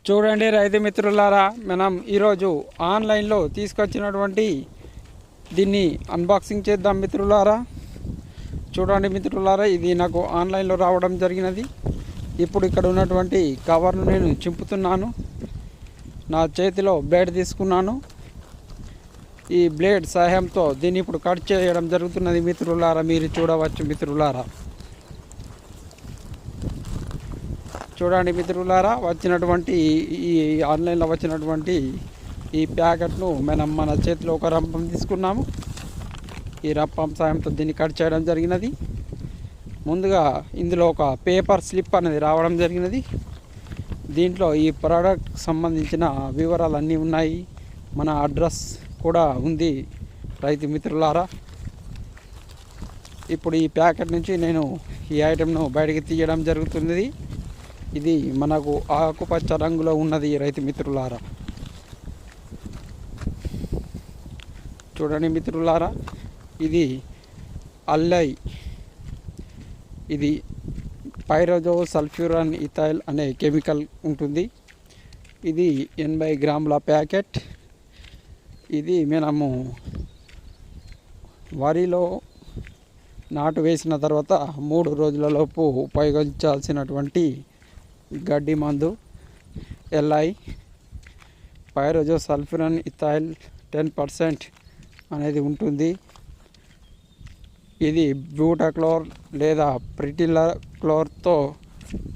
చూడండి రైతు మిత్రులారా, మనం ఈరోజు ఆన్లైన్లో తీసుకొచ్చినటువంటి దీన్ని అన్బాక్సింగ్ చేద్దాం మిత్రులారా. చూడండి మిత్రులారా, ఇది నాకు ఆన్లైన్లో రావడం జరిగినది. ఇప్పుడు ఇక్కడ ఉన్నటువంటి కవర్ను నేను చింపుతున్నాను. నా చేతిలో బ్లేడ్ తీసుకున్నాను. ఈ బ్లేడ్ సహాయంతో దీన్ని ఇప్పుడు కట్ చేయడం జరుగుతున్నది మిత్రులారా. మీరు చూడవచ్చు మిత్రులారా. చూడండి మిత్రులారా, వచ్చినటువంటి ఈ ఆన్లైన్లో వచ్చినటువంటి ఈ ప్యాకెట్ను మనం మన చేతిలో ఒక రంపం తీసుకున్నాము. ఈ రంపం సాయంతో దీన్ని కట్ చేయడం జరిగినది. ముందుగా ఇందులో ఒక పేపర్ స్లిప్ అనేది రావడం జరిగినది. దీంట్లో ఈ ప్రోడక్ట్ సంబంధించిన వివరాలన్నీ ఉన్నాయి. మన అడ్రస్ కూడా ఉంది రైతు మిత్రులారా. ఇప్పుడు ఈ ప్యాకెట్ నుంచి నేను ఈ ఐటెంను బయటికి తీయడం జరుగుతున్నది. ఇది మనకు ఆకుపచ్చ రంగులో ఉన్నది రైతు మిత్రులారా. చూడండి మిత్రులారా, ఇది అల్లై, ఇది పైరజో సల్ఫ్యూరాన్ ఇథైల్ అనే కెమికల్ ఉంటుంది. ఇది 80 గ్రాముల ప్యాకెట్. ఇది మనము వరిలో నాటు వేసిన తర్వాత 3 రోజులలోపు ఉపయోగించాల్సినటువంటి గడ్డి మందు ఎల్ఐ పైరజో సల్ఫ్యూరాన్ ఇథైల్ 10% అనేది ఇది బ్యూటాక్లోర్ లేదా ప్రిటిలాక్లోర్తో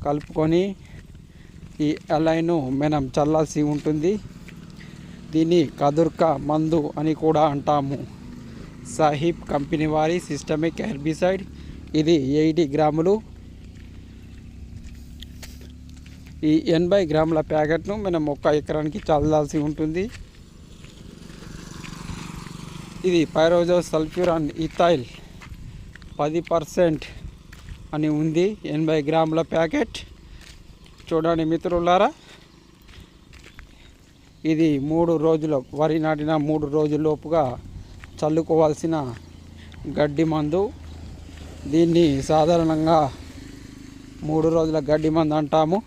కలుపుకొని ఈ ఎల్ఐను మనం చల్లాల్సి ఉంటుంది. దీన్ని కదుర్క మందు అని కూడా అంటాము. సాహిబ్ కంపెనీ వారి సిస్టమిక్ హెర్బిసైడ్. ఇది 80 గ్రాములు. ఈ 80 గ్రాముల ప్యాకెట్ను మనం 1 ఎకరానికి చల్లాల్సి ఉంటుంది. ఇది పైరోజో సల్ఫ్యూరాన్ ఇథైల్ 10% అని ఉంది. 80 గ్రాముల ప్యాకెట్. చూడండి మిత్రులారా, ఇది 3 రోజుల వరి నాటిన 3 రోజుల్లోపుగా చల్లుకోవాల్సిన గడ్డి మందు. దీన్ని సాధారణంగా 3 రోజుల గడ్డి మందు అంటాము.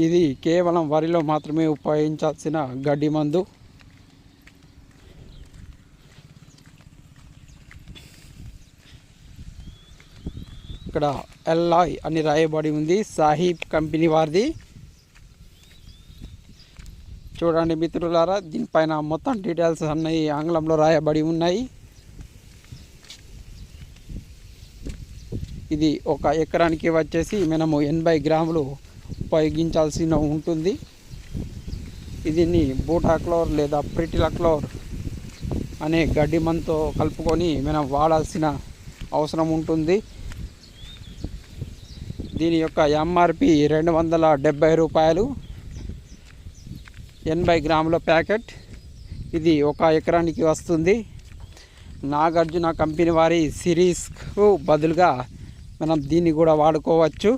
ఇది కేవలం వరిలో మాత్రమే ఉపయోగించాల్సిన గడ్డి మందు. ఇక్కడ ఎల్ఐ అని రాయబడి ఉంది, సాహిబ్ కంపెనీ వారిది. చూడండి మిత్రులారా, దీనిపైన మొత్తం డీటెయిల్స్ అన్నీ ఆంగ్లంలో రాయబడి ఉన్నాయి. ఇది 1 ఎకరానికి వచ్చేసి మనము 80 గ్రాములు ఉపయోగించాల్సి ఉంటుంది. దీన్ని బూటాక్లోర్ లేదా ప్రిటిలాక్లోర్ అనే గడ్డి మందుతో కలుపుకొని మనం వాడాల్సిన అవసరం ఉంటుంది. దీని యొక్క ఎంఆర్పి 270 రూపాయలు. 80 గ్రాముల ప్యాకెట్. ఇది 1 ఎకరానికి వస్తుంది. నాగార్జున కంపెనీ వారి సిరీస్కు బదులుగా మనం దీన్ని కూడా వాడుకోవచ్చు.